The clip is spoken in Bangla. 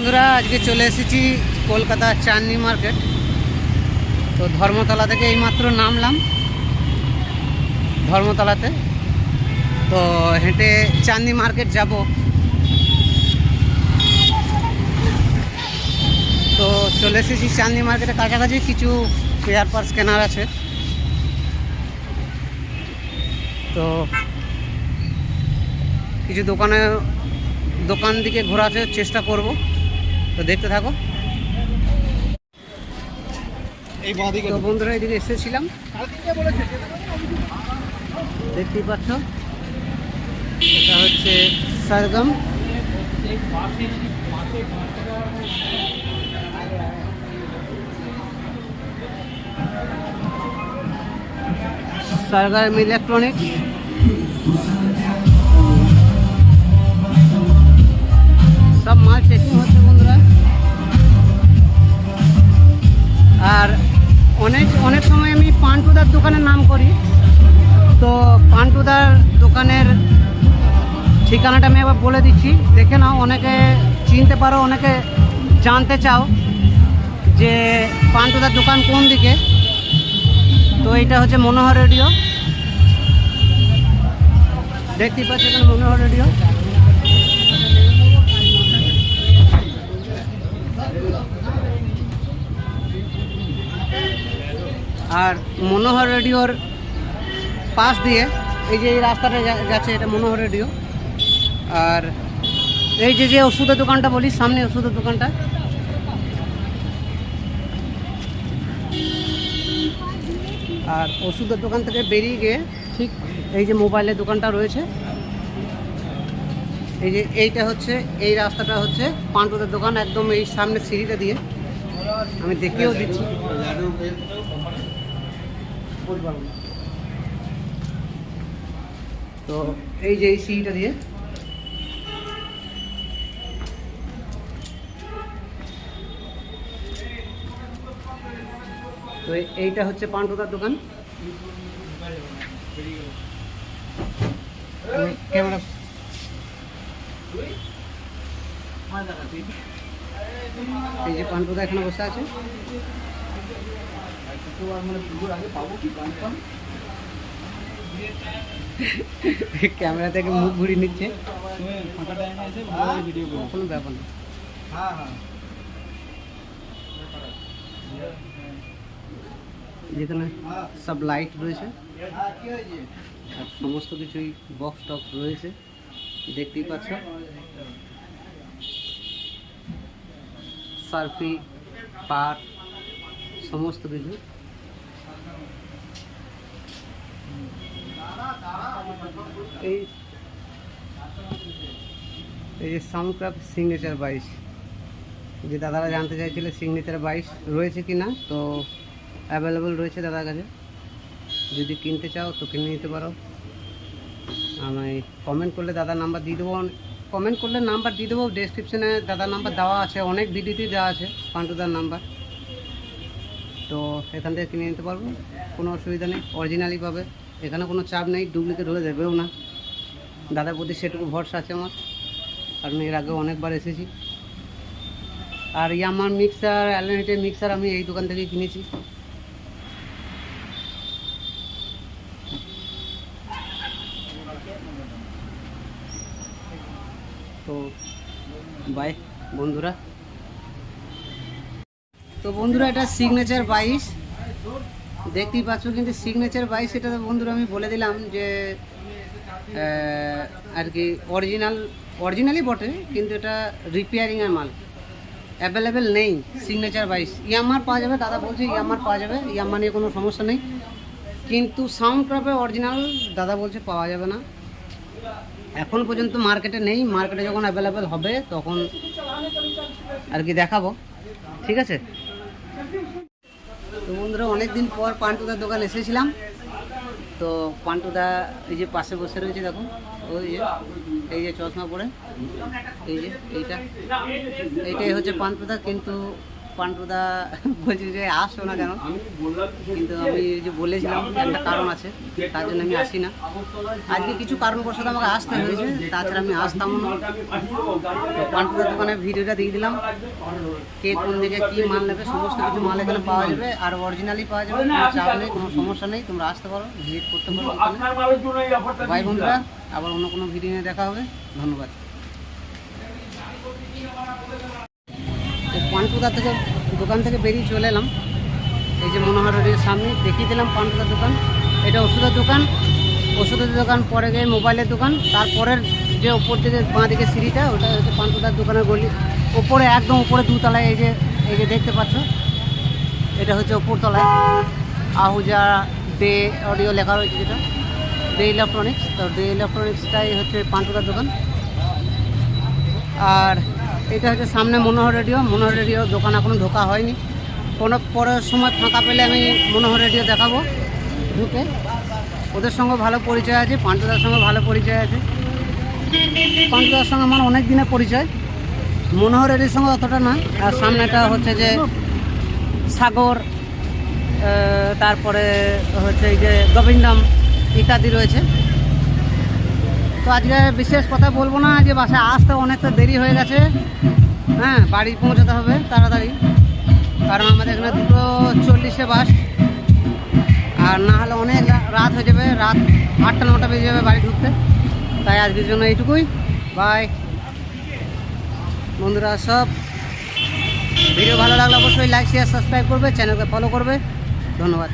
বন্ধুরা আজকে চলে এসেছি কলকাতা চাঁদনি মার্কেট। তো ধর্মতলা থেকে এইমাত্র নামলাম ধর্মতলাতে। তো হেঁটে চাঁদনি মার্কেট যাব। তো চলে এসেছি চাঁদনি মার্কেটের কাছাকাছি। কিছু ফেয়ার পার্স কেনার আছে, তো কিছু দোকান দিকে ঘোরার চেষ্টা করব। তো দেখতে থাকো। তো বন্ধুরা এদিকে এসেছিলাম, দেখতেই পাচ্ছ এটা হচ্ছে সরগম। সরগম ইলেকট্রনিক্স। সব মাল চেকিং হচ্ছে বন্ধুরা। আর অনেক সময় আমি পান্টুদার দোকানের নাম করি। তো পান্টুদার দোকানের ঠিকানাটা আমি আবার বলে দিচ্ছি, দেখে নাও। অনেকে চিনতে পারো, অনেকে জানতে চাও যে পান্টুদার দোকান কোন দিকে। তো এইটা হচ্ছে মনোহর রেডিও, দেখতেই পাচ্ছ এখানে মনোহর রেডিও। আর মনোহর রেডিওর পাশ দিয়ে এই যে এই রাস্তাটা গেছে, এটা মনোহর রেডিও। আর এই যে ওষুধের দোকানটা বলি, সামনে ওষুধের দোকানটা। আর ওষুধের দোকান থেকে বেরিয়ে গিয়ে ঠিক এই যে মোবাইলের দোকানটা রয়েছে, এইটা হচ্ছে, এই রাস্তাটা হচ্ছে পান্টুদার দোকান। একদম এই সামনে সিঁড়িটা দিয়ে আমি দেখিয়েও দিচ্ছি। তো এই যে এই সিঁড়িটা দিয়ে তো এইটা হচ্ছে পান্টুদার দোকান। ক্যামেরা এই যে পান্টুদা এখানে বসে আছে। ক্যামেরা থেকে মুখ ঘুরিয়ে নিচ্ছে, কোনো ব্যাপার না। যেখানে সব লাইট রয়েছে আর সমস্ত কিছুই বক্স টক্স রয়েছে, দেখতেই পাচ্ছ। সার্ফি, পাট, সমস্ত কিছু। এই যে সাউন্ডক্রাফট সিগনেচার 22, যে দাদারা জানতে চাইছিল সিগনেচার 22 রয়েছে কি না। তো অ্যাভেলেবল রয়েছে দাদার কাছে, যদি কিনতে চাও তো কিনে নিতে পারো। আমি কমেন্ট করলে দাদার নাম্বার দিয়ে দেবো, কমেন্ট করলে নাম্বার দিয়ে দেবো। ডেসক্রিপশানে দাদার নাম্বার দেওয়া আছে, অনেক ভিডিওতেই দেওয়া আছে পান্টুদার নাম্বার। তো এখান থেকে কিনে নিতে পারবো, কোনো অসুবিধা নেই। অরিজিনালই পাবে, এখানে কোনো চাপ নেই, ডুপ্লিকেট হলে দেবেও না। দাদার প্রতি সেটুকু ভরসা আছে আমার, কারণ এর আগেও অনেকবার এসেছি। আর ইয়ামার মিক্সার, অ্যালনেটের মিক্সার আমি এই দোকান থেকেই কিনেছি। তো বাই বন্ধুরা। তো বন্ধুরা এটা সিগনেচার 22, দেখতেই পাচ্ছ। কিন্তু সিগনেচার 22 এটা তো বন্ধুরা আমি বলে দিলাম যে আর কি অরিজিনালি বটে, কিন্তু এটা রিপেয়ারিংয়ের মাল, অ্যাভেলেবেল নেই। সিগনেচার 22 ইয়ামার পাওয়া যাবে, দাদা বলছে ইয়ামার পাওয়া যাবে, ইয়ামা নিয়ে কোনো সমস্যা নেই। কিন্তু সাউন্ডক্রাফটের অরিজিনাল দাদা বলছে পাওয়া যাবে না, এখন পর্যন্ত মার্কেটে নেই। মার্কেটে যখন অ্যাভেলেবেল হবে তখন আর কি দেখাবো, ঠিক আছে। তো বন্ধুরা অনেক দিন পর পান্টুদার দোকান এসেছিলাম। তো পান্টুদা এই যে পাশে বসে রয়েছে, দেখো এই যে চশমা পরে, এই যে এইটাই হচ্ছে পান্টুদা। কিন্তু পান্টুদা বলছি যে আসো না কেন, কিন্তু আমি যে বলেছিলাম একটা কারণ আছে, তার জন্য আমি আসি না। আজকে কিছু কারণবশত আমাকে আসতে হয়েছে, তাছাড়া আমি আসতাম না। তো পান্টুদার দোকানে ভিডিওটা দিয়ে দিলাম, কে কোন দিকে কী মাল নেবে সমস্ত কিছু মাল এখানে পাওয়া যাবে, আর অরিজিনালি পাওয়া যাবে, কোনো চাপ নেই, কোনো সমস্যা নেই, তোমরা আসতে পারো, ভিজিট করতে পারো এখানে। বাই বন্ধুরা, আবার অন্য কোনো ভিডিও নিয়ে দেখা হবে, ধন্যবাদ। পান্টুদার থেকে দোকান থেকে বেরিয়ে চলে এলাম, এই যে মনোহর রোডের সামনে দেখিয়ে দিলাম পান্টুদার দোকান। এটা ওষুধের দোকান, ওষুধের দোকান পরে গিয়ে মোবাইলের দোকান, তারপরের যে ওপর দিকে বাঁ দিকে সিঁড়িটা ওটা হচ্ছে পান্টুদার দোকানের গলি। ওপরে একদম উপরে দুতলায় এই যে দেখতে পাচ্ছ, এটা হচ্ছে ওপরতলায় আহুজা ডে অডিও লেখা রয়েছে, যেটা ডে ইলেকট্রনিক্স। তো ডে ইলেকট্রনিক্সটাই হচ্ছে পান্টুদার দোকান। আর এটা হচ্ছে সামনে মনোহর রেডিও দোকান এখনও ঢোকা হয়নি, কোনো পরের সময় ফাঁকা পেলে আমি মনোহর রেডিও দেখাবো ঢুকে। ওদের সঙ্গে ভালো পরিচয় আছে, পান্টুদার সঙ্গে ভালো পরিচয় আছে। পান্টুদার সঙ্গে আমার অনেক দিনের পরিচয়, মনোহর রেডিওর সঙ্গে অতটা না। আর সামনেটা হচ্ছে যে সাগর, তারপরে হচ্ছে এই যে গোবিন্দম ইত্যাদি রয়েছে। তো আজকে বিশেষ কথা বলবো না, যে বাসায় আসতে অনেকটা দেরি হয়ে গেছে। হ্যাঁ, বাড়ি পৌঁছাতে হবে তাড়াতাড়ি, কারণ আমাদের এখানে 2:40 বাস, আর না হলে অনেক রাত হয়ে যাবে, রাত 8টা-9টা বেজে যাবে বাড়ি ঢুকতে। তাই আজকের জন্য এইটুকুই, বাই বন্ধুরা। সব ভিডিও ভালো লাগলে অবশ্যই লাইক শেয়ার সাবস্ক্রাইব করবে, চ্যানেলকে ফলো করবে, ধন্যবাদ।